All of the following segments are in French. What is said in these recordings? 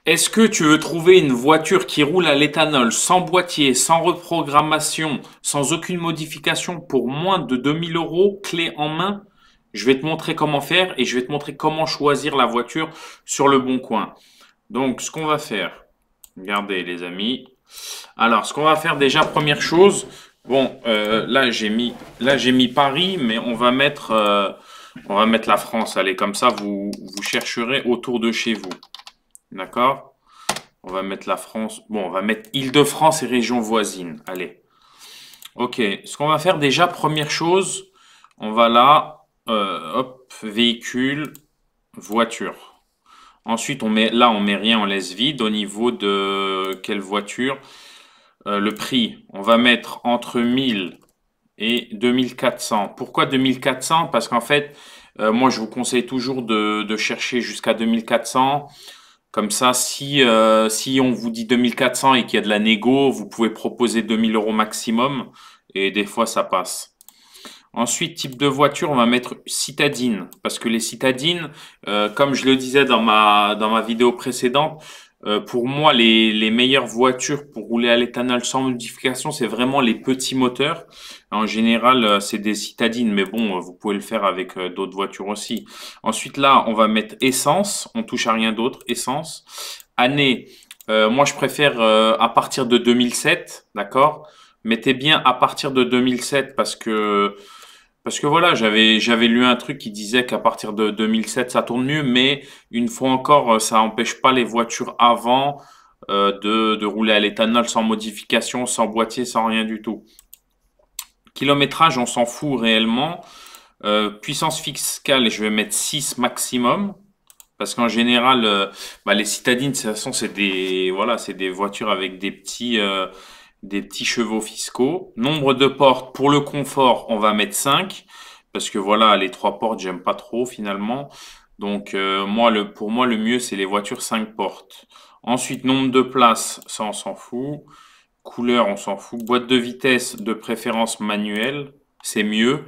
Est-ce que tu veux trouver une voiture qui roule à l'éthanol, sans boîtier, sans reprogrammation, sans aucune modification pour moins de 2000 euros, clé en main? Je vais te montrer comment faire et je vais te montrer comment choisir la voiture sur le bon coin. Donc, ce qu'on va faire, regardez les amis. Alors, ce qu'on va faire déjà, première chose, bon, là j'ai mis Paris, mais on va mettre la France. Allez, comme ça, vous chercherez autour de chez vous. D'accord? On va mettre la France. Bon, on va mettre Île-de-France et régions voisines. Allez. Ok. Ce qu'on va faire déjà, première chose, on va là, hop, véhicule, voiture. Ensuite, on met rien, on laisse vide. Au niveau de quelle voiture? Le prix, on va mettre entre 1000 et 2400. Pourquoi 2400? Parce qu'en fait, moi, je vous conseille toujours de chercher jusqu'à 2400. Comme ça, si on vous dit 2400 et qu'il y a de la négo, vous pouvez proposer 2000 euros maximum et des fois ça passe. Ensuite, type de voiture, on va mettre citadine parce que les citadines, comme je le disais dans ma vidéo précédente, pour moi, les meilleures voitures pour rouler à l'éthanol sans modification, c'est vraiment les petits moteurs. En général, c'est des citadines, mais bon, vous pouvez le faire avec d'autres voitures aussi. Ensuite, là, on va mettre essence. On touche à rien d'autre. Essence. Année. Moi, je préfère à partir de 2007, d'accord? Mettez bien à partir de 2007 parce que voilà, j'avais lu un truc qui disait qu'à partir de 2007 ça tourne mieux, mais une fois encore, ça empêche pas les voitures avant de rouler à l'éthanol sans modification, sans boîtier, sans rien du tout. Kilométrage, on s'en fout réellement. Puissance fiscale, je vais mettre 6 maximum. Parce qu'en général, les citadines, de toute façon, c'est des voitures avec des petits chevaux fiscaux. Nombre de portes, pour le confort, on va mettre 5. Parce que voilà, les 3 portes, j'aime pas trop finalement. Donc, pour moi, le mieux, c'est les voitures 5 portes. Ensuite, nombre de places, ça, on s'en fout. Couleur, on s'en fout. Boîte de vitesse, de préférence manuelle, c'est mieux.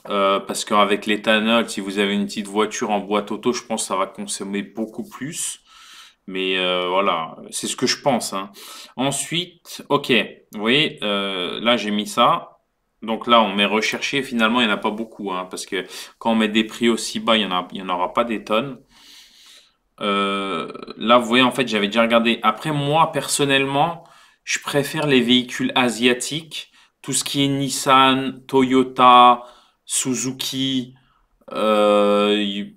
Parce qu'avec l'éthanol, si vous avez une petite voiture en boîte auto, je pense que ça va consommer beaucoup plus. Mais voilà, c'est ce que je pense, hein. Ensuite, ok, vous voyez, là j'ai mis ça. Donc là, on met recherché. Finalement, il n'y en a pas beaucoup, hein, parce que quand on met des prix aussi bas, il y en aura pas des tonnes. Là, vous voyez, en fait, j'avais déjà regardé. Après, moi, personnellement, je préfère les véhicules asiatiques. Tout ce qui est Nissan, Toyota, Suzuki, Hyundai,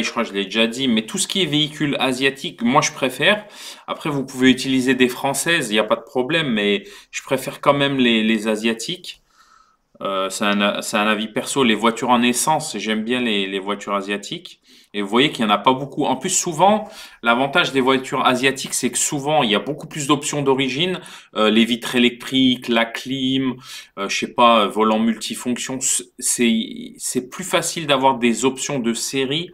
je crois que je l'ai déjà dit, mais tout ce qui est véhicule asiatique, moi je préfère. Après, vous pouvez utiliser des françaises, il n'y a pas de problème, mais je préfère quand même les asiatiques. C'est un avis perso. Les voitures en essence, j'aime bien les voitures asiatiques. Et vous voyez qu'il n'y en a pas beaucoup. En plus, souvent, l'avantage des voitures asiatiques, c'est que souvent, il y a beaucoup plus d'options d'origine. Les vitres électriques, la clim, je sais pas, volant multifonction. C'est plus facile d'avoir des options de série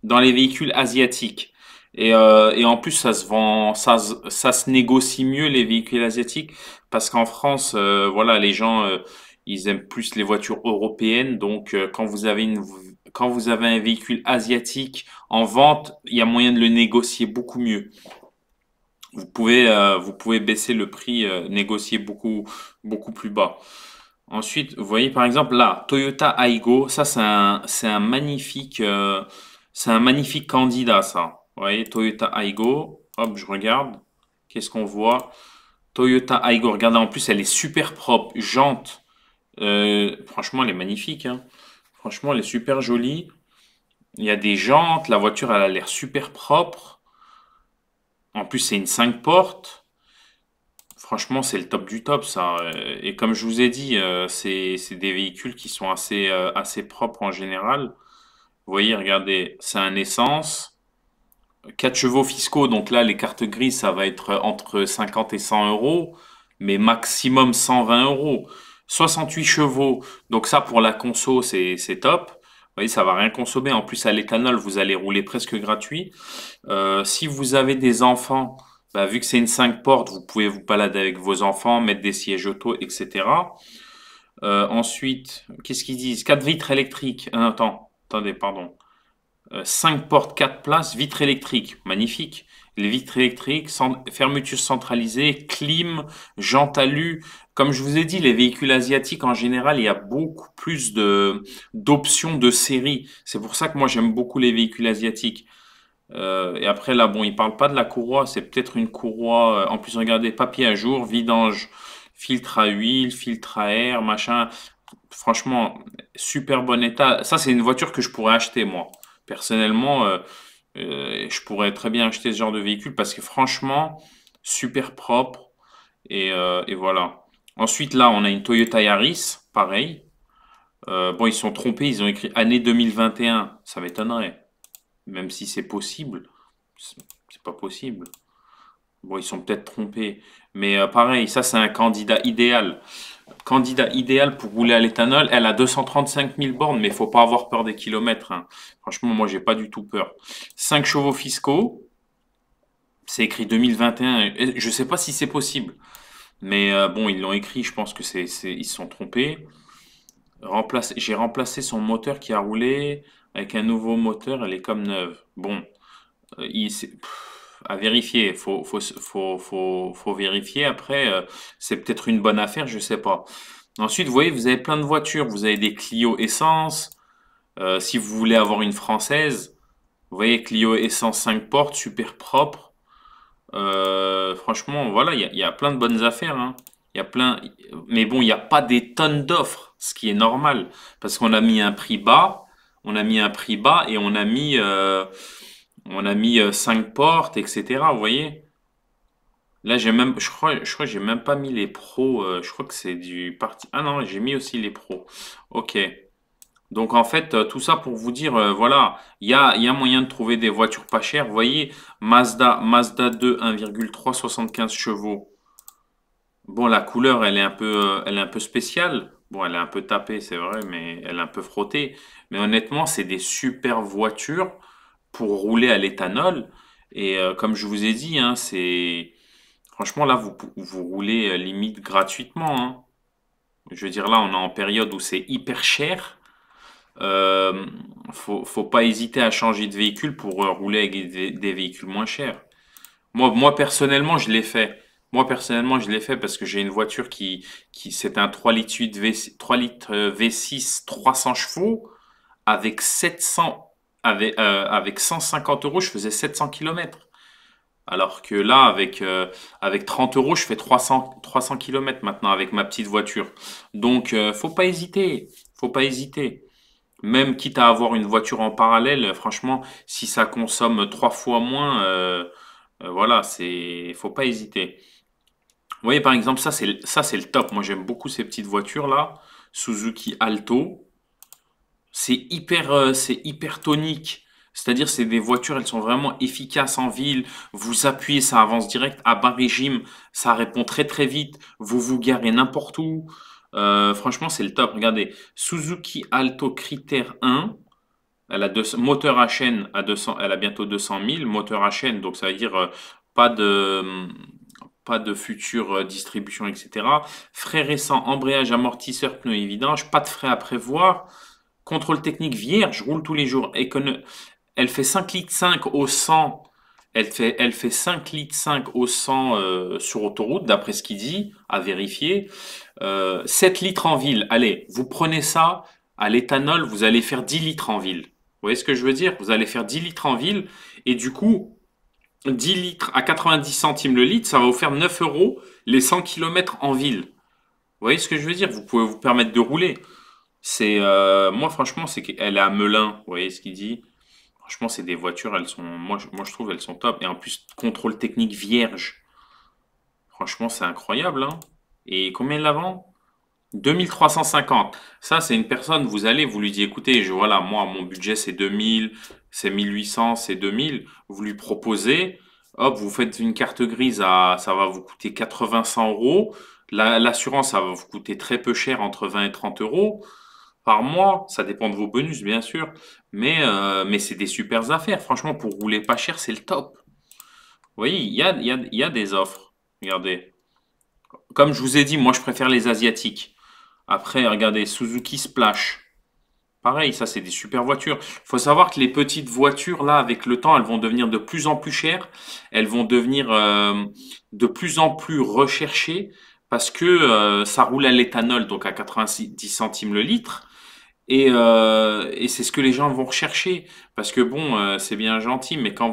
dans les véhicules asiatiques. Et en plus, ça se vend, ça se négocie mieux les véhicules asiatiques parce qu'en France, voilà, les gens ils aiment plus les voitures européennes. Donc, quand vous avez un véhicule asiatique en vente, il y a moyen de le négocier beaucoup mieux. Vous pouvez baisser le prix, négocier beaucoup plus bas. Ensuite, vous voyez par exemple là, Toyota Aygo, ça c'est un magnifique candidat ça. Vous voyez, Toyota Aygo, hop, je regarde. Qu'est-ce qu'on voit? Toyota Aygo, regardez, en plus elle est super propre, jante. Franchement, elle est magnifique, hein. Franchement, elle est super jolie. Il y a des jantes, la voiture, elle a l'air super propre. En plus, c'est une 5 portes. Franchement, c'est le top du top, ça. Et comme je vous ai dit, c'est des véhicules qui sont assez propres en général. Vous voyez, regardez, c'est un essence. 4 chevaux fiscaux, donc là, les cartes grises, ça va être entre 50 et 100 euros, mais maximum 120 euros. 68 chevaux, donc ça, pour la conso, c'est top. Vous voyez, ça va rien consommer. En plus, à l'éthanol, vous allez rouler presque gratuit. Si vous avez des enfants, bah, vu que c'est une 5 portes, vous pouvez vous balader avec vos enfants, mettre des sièges auto, etc. Ensuite, qu'est-ce qu'ils disent? 4 vitres électriques. Attendez, pardon. 5 portes, 4 places, vitre électrique, magnifique. Les vitres électriques, fermeture centralisée, clim, jantes alu. Comme je vous ai dit, les véhicules asiatiques, en général, il y a beaucoup plus d'options de série. C'est pour ça que moi, j'aime beaucoup les véhicules asiatiques. Et après, là, bon, il parle pas de la courroie. C'est peut-être une courroie. En plus, regardez, papier à jour, vidange, filtre à huile, filtre à air, machin. Franchement, super bon état. Ça, c'est une voiture que je pourrais acheter, moi. Personnellement, je pourrais très bien acheter ce genre de véhicule parce que franchement, super propre. Et voilà. Ensuite, là, on a une Toyota Yaris, pareil. Bon, ils sont trompés, ils ont écrit année 2021. Ça m'étonnerait. Même si c'est possible, c'est pas possible. Bon, ils sont peut-être trompés. Mais pareil, ça, c'est un candidat idéal. Candidat idéal pour rouler à l'éthanol. Elle a 235 000 bornes, mais il faut pas avoir peur des kilomètres, hein. Franchement, moi, j'ai pas du tout peur. 5 chevaux fiscaux. C'est écrit 2021. Je sais pas si c'est possible. Mais bon, ils l'ont écrit. Je pense que ils se sont trompés. J'ai remplacé son moteur qui a roulé avec un nouveau moteur. Elle est comme neuve. Bon, à vérifier. Faut vérifier. Après, c'est peut-être une bonne affaire. Je sais pas. Ensuite, vous voyez, vous avez plein de voitures. Vous avez des Clio essence. Si vous voulez avoir une française, vous voyez Clio essence 5 portes, super propre. Franchement, voilà, il y a plein de bonnes affaires, hein. Il y a plein, mais bon, il n'y a pas des tonnes d'offres, ce qui est normal, parce qu'on a mis un prix bas, on a mis un prix bas et on a mis 5 portes, etc. Vous voyez? Là, je crois que j'ai même pas mis les pros. Je crois que c'est du parti. Ah non, j'ai mis aussi les pros. Ok. Donc en fait, tout ça pour vous dire, voilà, il y a moyen de trouver des voitures pas chères. Vous voyez, Mazda 2 1,3 75 chevaux. Bon, la couleur, elle est un peu spéciale. Bon, elle est un peu tapée, c'est vrai, mais elle est un peu frottée. Mais honnêtement, c'est des super voitures pour rouler à l'éthanol. Et comme je vous ai dit, hein, franchement là, vous roulez limite gratuitement, hein. Je veux dire, là, on est en période où c'est hyper cher. Euh, faut pas hésiter à changer de véhicule pour rouler avec des véhicules moins chers. Moi personnellement, je l'ai fait. Moi personnellement, je l'ai fait parce que j'ai une voiture c'est un 3 litres 8 3 litres V6 300 chevaux avec 700 avec 150 euros, je faisais 700 kilomètres. Alors que là, avec 30 euros, je fais 300 kilomètres maintenant avec ma petite voiture. Donc, faut pas hésiter. Faut pas hésiter. Même quitte à avoir une voiture en parallèle, franchement, si ça consomme 3 fois moins, voilà, faut pas hésiter. Vous voyez, par exemple, ça, c'est le top. Moi, j'aime beaucoup ces petites voitures-là. Suzuki Alto. C'est hyper tonique. C'est-à-dire, c'est des voitures, elles sont vraiment efficaces en ville. Vous appuyez, ça avance direct. À bas régime, ça répond très très vite. Vous vous garez n'importe où. Franchement, c'est le top. Regardez, Suzuki Alto Critère 1. Elle a moteur à chaîne à 200, elle a bientôt 200 000. Moteur à chaîne, donc ça veut dire pas de, pas de future distribution, etc. Frais récents, embrayage, amortisseur, pneus et vidange. Pas de frais à prévoir. Contrôle technique vierge, roule tous les jours. Elle fait 5 litres 5 au 100. Elle fait 5 litres 5 au 100 sur autoroute, d'après ce qu'il dit, à vérifier. 7 litres en ville. Allez, vous prenez ça à l'éthanol, vous allez faire 10 litres en ville. Vous voyez ce que je veux dire? Vous allez faire 10 litres en ville. Et du coup, 10 litres à 90 centimes le litre, ça va vous faire 9 euros les 100 kilomètres en ville. Vous voyez ce que je veux dire? Vous pouvez vous permettre de rouler. Moi franchement, c'est qu'elle est à Melun, vous voyez ce qu'il dit. Franchement, c'est des voitures, moi je trouve elles sont top. Et en plus, contrôle technique vierge. Franchement, c'est incroyable, hein. Et combien il la vend? 2350. Ça, c'est une personne, vous lui dites, écoutez, voilà, moi, mon budget, c'est 2000, c'est 1800, c'est 2000. Vous lui proposez, hop, vous faites une carte grise ça va vous coûter 80-100 euros. L'assurance, ça va vous coûter très peu cher, entre 20 et 30 euros par mois. Ça dépend de vos bonus, bien sûr. Mais c'est des super affaires. Franchement, pour rouler pas cher, c'est le top. Vous voyez, il y a des offres. Regardez. Comme je vous ai dit, moi, je préfère les asiatiques. Après, regardez, Suzuki Splash. Pareil, ça, c'est des super voitures. Il faut savoir que les petites voitures, là, avec le temps, elles vont devenir de plus en plus chères. Elles vont devenir de plus en plus recherchées parce que ça roule à l'éthanol, donc à 90 centimes le litre. Et c'est ce que les gens vont rechercher. Parce que bon, c'est bien gentil, mais quand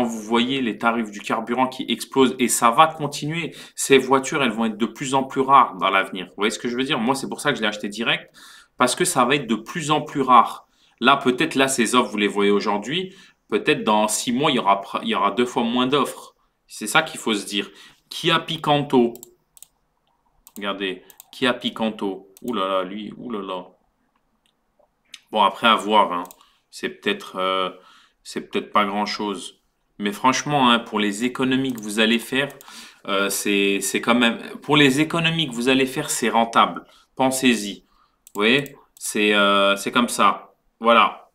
vous voyez les tarifs du carburant qui explosent, et ça va continuer, ces voitures, elles vont être de plus en plus rares dans l'avenir. Vous voyez ce que je veux dire? Moi, c'est pour ça que je l'ai acheté direct, parce que ça va être de plus en plus rare. Là, peut-être, là, ces offres, vous les voyez aujourd'hui. Peut-être dans 6 mois, il y aura 2 fois moins d'offres. C'est ça qu'il faut se dire. Kia Picanto. Regardez, Kia Picanto. Ouh là là, lui, ouh là là. Bon, après, à voir, hein. C'est peut-être pas grand-chose. Mais franchement, hein, pour les économies que vous allez faire, c'est quand même, pour les économies que vous allez faire, c'est rentable. Pensez-y. Vous voyez? C'est comme ça. Voilà.